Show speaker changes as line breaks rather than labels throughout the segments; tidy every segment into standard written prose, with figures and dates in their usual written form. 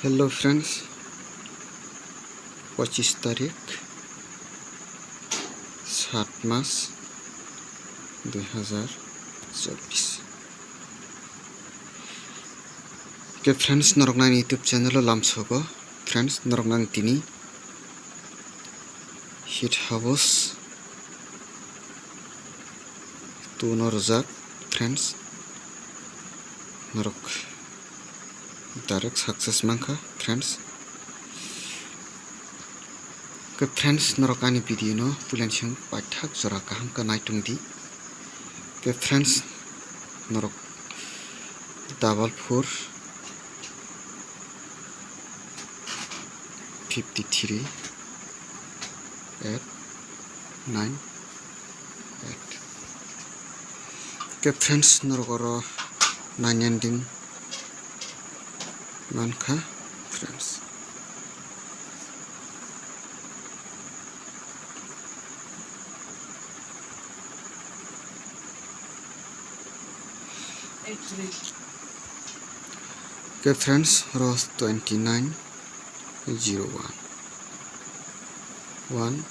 hello friends 25 तारिख 7 मास 2024 के friends नरकनां YouTube channel लामसोगो friends नरकनां तिनी हिट हाउस तु नरजाक फ्रेंड्स नरक डायरेक्ट सक्सेस मांखा फ्रेंड्स के फ्रेंड्स नरकानी वीडियो नो पुलेनसिंग पाठक जरा कहम का नाइटुंगदी के फ्रेंड्स नरक डबल 4 53 8 9 8 के फ्रेंड्स नरकरो 9 एंडिंग मानखा फ्रेंड्स के फ्रेंड्स रोज 29 01 1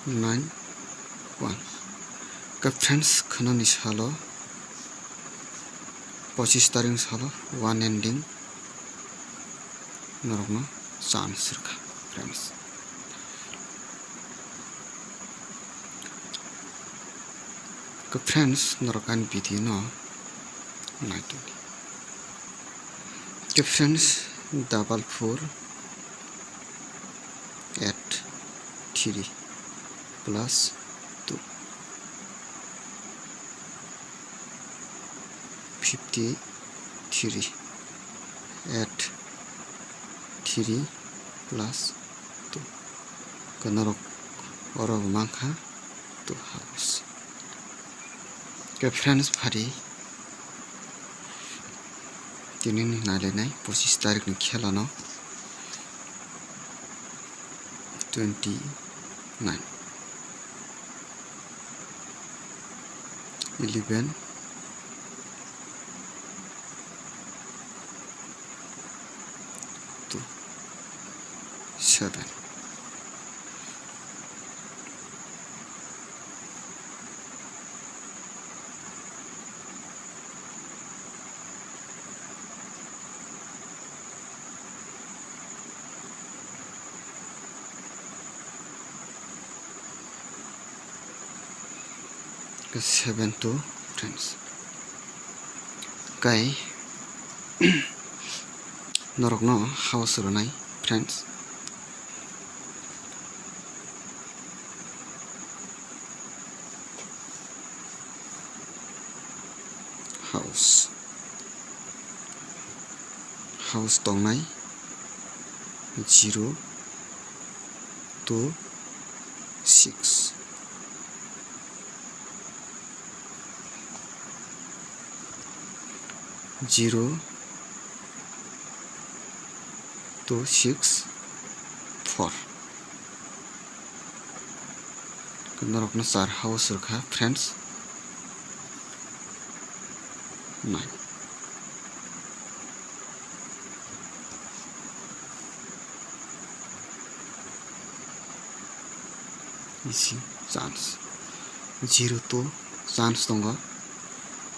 9 1 के फ्रेंड्स खननि सालो 25 तारिख सालो 1 एंडिंग नरकनो चांस रखा फ्रेंड्स के फ्रेंड्स नरकानी वीडियो नो नाइटुंगदी के फ्रेंड्स डबल 4 8 3 प्लस 2 53 8 3 प्लस 2 कनरक और मांखा 2 हाउस के फ्रेंड्स फारी दिनैनि नायलायनाय 25 तारिखनि खेला न 29 11 2 7 7 2 फ्रेंड्स गाय नरक न हाउस रनाय फ्रेंड्स हाउस दंनाय 0 2 6 0 2 6 4 नरकनो 4 हाउस रखा फ्रेंड्स 9 इसी चांस 0 तो चांस दंगा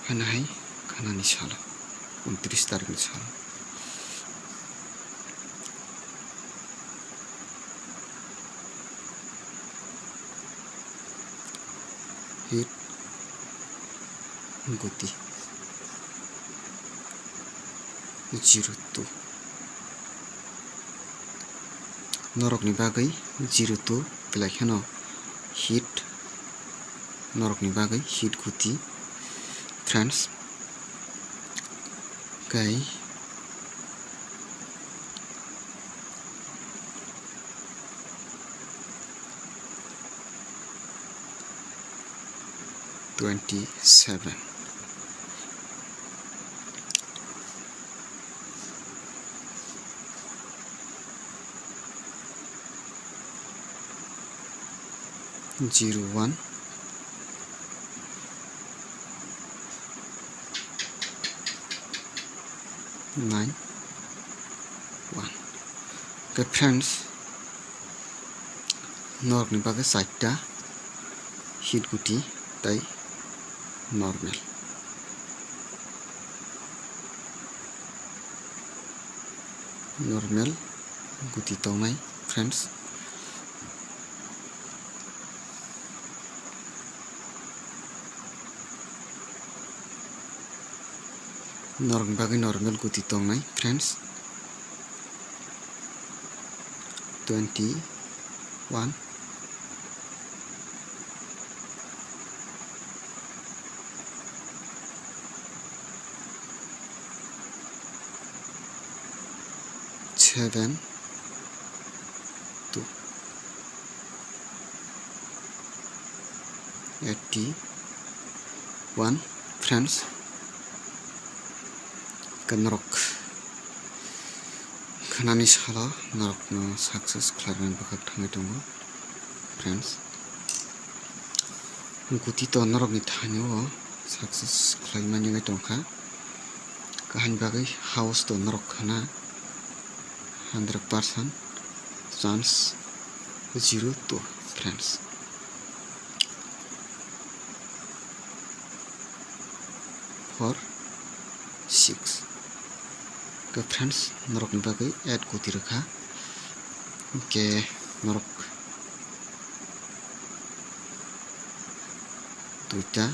हनाय खानानि साला 29 तारिखनि साला हिट गति 0 2 नरकनि बागै 0 2 बेलायखेनो हिट नरकनि बागै हिट गति friends guy $27 01 2 9 1 okay friends norok ni bagui 4ta hit guti tai normal guti tongnai friends norok ni bagui normal guti tongnai friends 21 7 2 81 friends norok khanani sala norok no success khlaimani bakak thangai tongo friends guti to norok ni thanio success khlaimani ngai tongkha kahani bagui house to norok khana 100% chance 0 friends for 6 ke friends norok ni bagui add guti rakha ke norok duita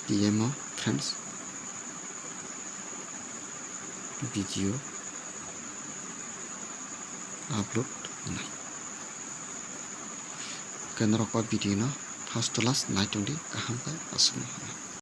pm friends video upload nai ke norok video no first to last night only kaham ka asung